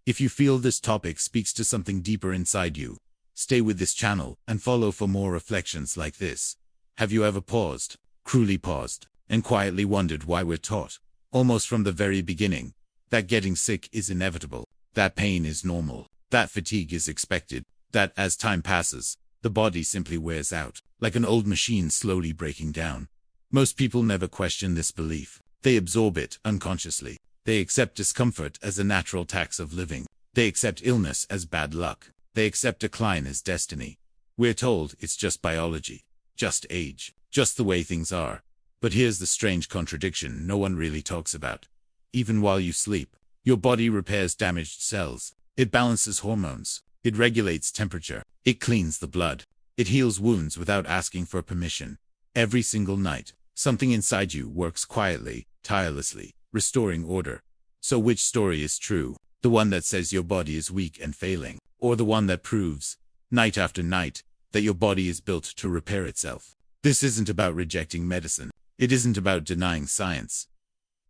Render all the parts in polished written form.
If you feel this topic speaks to something deeper inside you, stay with this channel and follow for more reflections like this. Have you ever paused, cruelly paused, and quietly wondered why we're taught, almost from the very beginning, that getting sick is inevitable, that pain is normal, that fatigue is expected, that as time passes, the body simply wears out, like an old machine slowly breaking down? Most people never question this belief. They absorb it unconsciously. They accept discomfort as a natural tax of living. They accept illness as bad luck. They accept decline as destiny. We're told it's just biology, just age, just the way things are. But here's the strange contradiction no one really talks about. Even while you sleep, your body repairs damaged cells. It balances hormones. It regulates temperature. It cleans the blood. It heals wounds without asking for permission. Every single night, something inside you works quietly, tirelessly, restoring order. So which story is true? The one that says your body is weak and failing, or the one that proves, night after night, that your body is built to repair itself? This isn't about rejecting medicine. It isn't about denying science.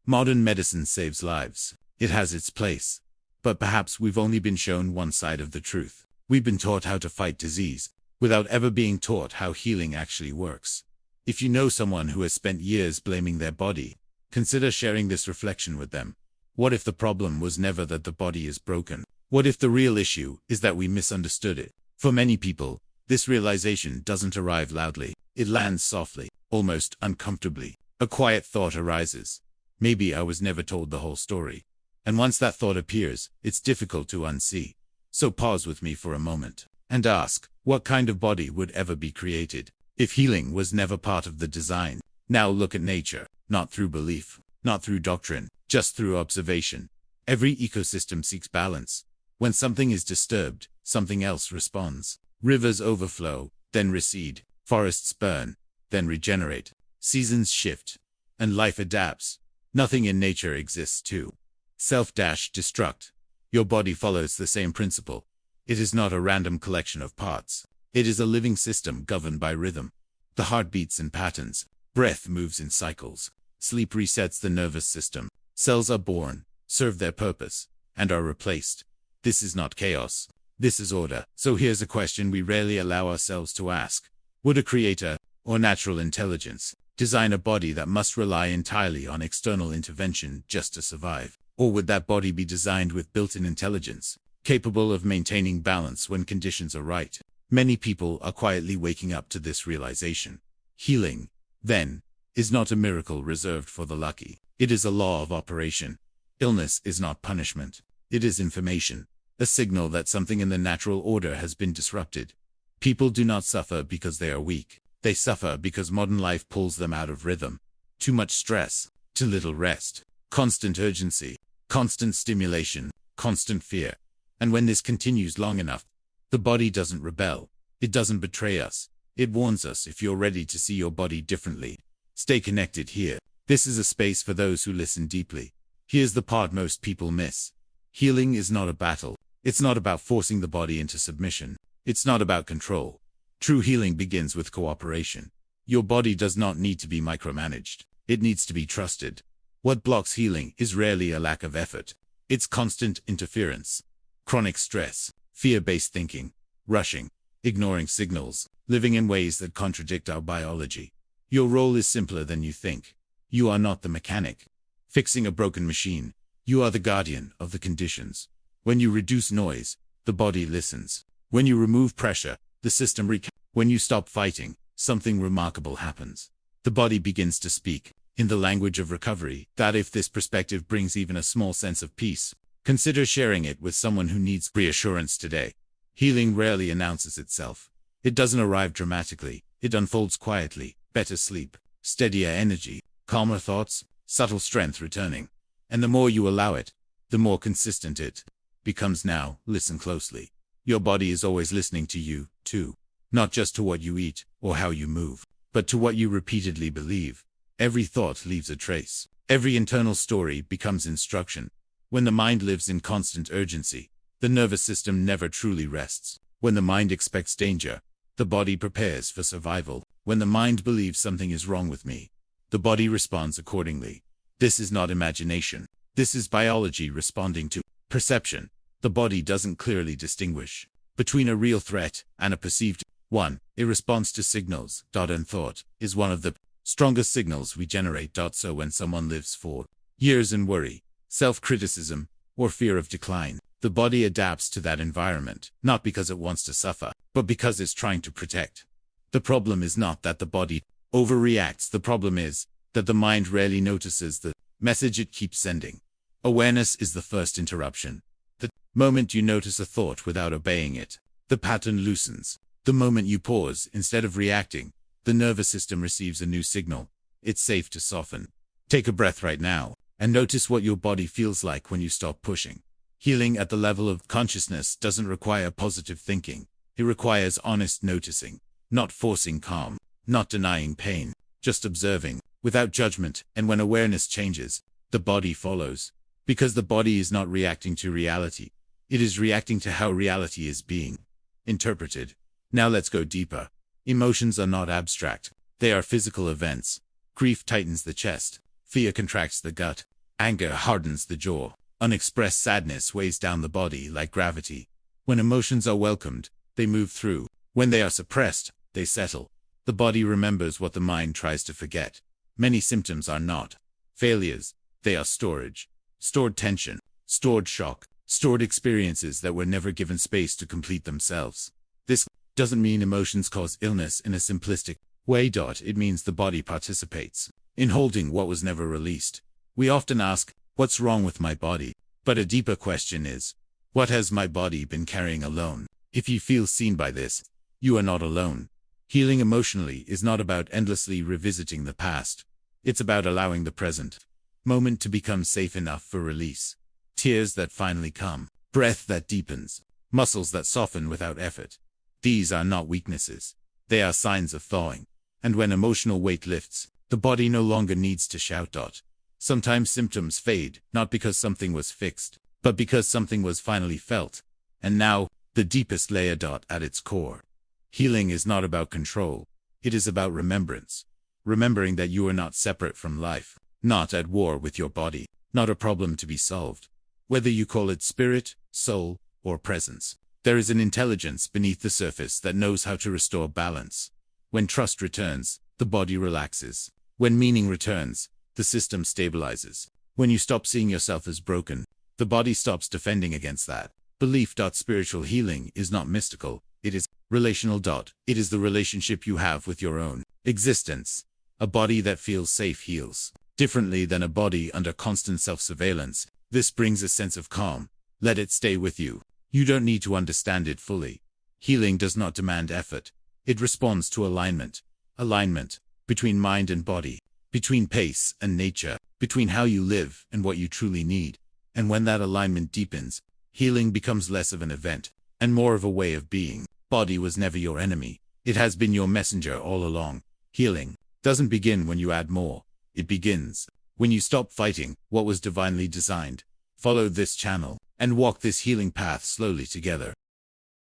Modern medicine saves lives. It has its place. But perhaps we've only been shown one side of the truth. We've been taught how to fight disease, without ever being taught how healing actually works. If you know someone who has spent years blaming their body, consider sharing this reflection with them. What if the problem was never that the body is broken? What if the real issue is that we misunderstood it? For many people, this realization doesn't arrive loudly. It lands softly, almost uncomfortably. A quiet thought arises. Maybe I was never told the whole story. And once that thought appears, it's difficult to unsee. So pause with me for a moment and ask, what kind of body would ever be created if healing was never part of the design? Now look at nature, not through belief, not through doctrine, just through observation. Every ecosystem seeks balance. When something is disturbed, something else responds. Rivers overflow, then recede. Forests burn, then regenerate. Seasons shift, and life adapts. Nothing in nature exists to self-destruct. Your body follows the same principle. It is not a random collection of parts. It is a living system governed by rhythm. The heart beats in patterns. Breath moves in cycles. Sleep resets the nervous system. Cells are born, serve their purpose, and are replaced. This is not chaos. This is order. So here's a question we rarely allow ourselves to ask. Would a creator, or natural intelligence, design a body that must rely entirely on external intervention just to survive? Or would that body be designed with built-in intelligence, capable of maintaining balance when conditions are right? Many people are quietly waking up to this realization. Healing, then, is not a miracle reserved for the lucky. It is a law of operation. Illness is not punishment. It is information, a signal that something in the natural order has been disrupted. People do not suffer because they are weak. They suffer because modern life pulls them out of rhythm. Too much stress, too little rest, constant urgency, constant stimulation, constant fear. And when this continues long enough, the body doesn't rebel. It doesn't betray us. It warns us if you're ready to see your body differently. Stay connected here. This is a space for those who listen deeply. Here's the part most people miss. Healing is not a battle. It's not about forcing the body into submission. It's not about control. True healing begins with cooperation. Your body does not need to be micromanaged. It needs to be trusted. What blocks healing is rarely a lack of effort. It's constant interference. Chronic stress, fear-based thinking, rushing, ignoring signals, living in ways that contradict our biology. Your role is simpler than you think. You are not the mechanic fixing a broken machine. You are the guardian of the conditions. When you reduce noise, the body listens. When you remove pressure, the system When you stop fighting, something remarkable happens. The body begins to speak, in the language of recovery. That if this perspective brings even a small sense of peace, consider sharing it with someone who needs reassurance today. Healing rarely announces itself. It doesn't arrive dramatically. It unfolds quietly. Better sleep, steadier energy, calmer thoughts, subtle strength returning. And the more you allow it, the more consistent it becomes. Now, listen closely. Your body is always listening to you, too. Not just to what you eat, or how you move, but to what you repeatedly believe. Every thought leaves a trace. Every internal story becomes instruction. When the mind lives in constant urgency, the nervous system never truly rests. When the mind expects danger, the body prepares for survival. When the mind believes something is wrong with me, the body responds accordingly. This is not imagination. This is biology responding to perception. The body doesn't clearly distinguish between a real threat and a perceived one. A response to signals, and thought, is one of the strongest signals we generate. So when someone lives for years in worry, self-criticism, or fear of decline, the body adapts to that environment, not because it wants to suffer, but because it's trying to protect. The problem is not that the body overreacts. The problem is that the mind rarely notices the message it keeps sending. Awareness is the first interruption. The moment you notice a thought without obeying it, the pattern loosens. The moment you pause instead of reacting, the nervous system receives a new signal. It's safe to soften. Take a breath right now and notice what your body feels like when you stop pushing. Healing at the level of consciousness doesn't require positive thinking. It requires honest noticing, not forcing calm, not denying pain, just observing, without judgment. And when awareness changes, the body follows. Because the body is not reacting to reality. It is reacting to how reality is being interpreted. Now let's go deeper. Emotions are not abstract. They are physical events. Grief tightens the chest. Fear contracts the gut. Anger hardens the jaw. Unexpressed sadness weighs down the body like gravity. When emotions are welcomed, they move through. When they are suppressed, they settle. The body remembers what the mind tries to forget. Many symptoms are not failures. They are storage. Stored tension. Stored shock. Stored experiences that were never given space to complete themselves. This doesn't mean emotions cause illness in a simplistic way. It means the body participates in holding what was never released. We often ask, what's wrong with my body? But a deeper question is, what has my body been carrying alone? If you feel seen by this, you are not alone. Healing emotionally is not about endlessly revisiting the past. It's about allowing the present moment to become safe enough for release. Tears that finally come. Breath that deepens. Muscles that soften without effort. These are not weaknesses. They are signs of thawing. And when emotional weight lifts, the body no longer needs to shout. Sometimes symptoms fade, not because something was fixed, but because something was finally felt. And now, the deepest layer. At its core, healing is not about control. It is about remembrance. Remembering that you are not separate from life, not at war with your body, not a problem to be solved. Whether you call it spirit, soul, or presence, there is an intelligence beneath the surface that knows how to restore balance. When trust returns, the body relaxes. When meaning returns, the system stabilizes. When you stop seeing yourself as broken, the body stops defending against that belief. Spiritual healing is not mystical. It is relational. It is the relationship you have with your own existence. A body that feels safe heals differently than a body under constant self-surveillance. This brings a sense of calm. Let it stay with you. You don't need to understand it fully. Healing does not demand effort. It responds to alignment. Alignment between mind and body, between pace and nature, between how you live and what you truly need. And when that alignment deepens, healing becomes less of an event and more of a way of being. Body was never your enemy. It has been your messenger all along. Healing doesn't begin when you add more. It begins when you stop fighting what was divinely designed. Follow this channel and walk this healing path slowly together.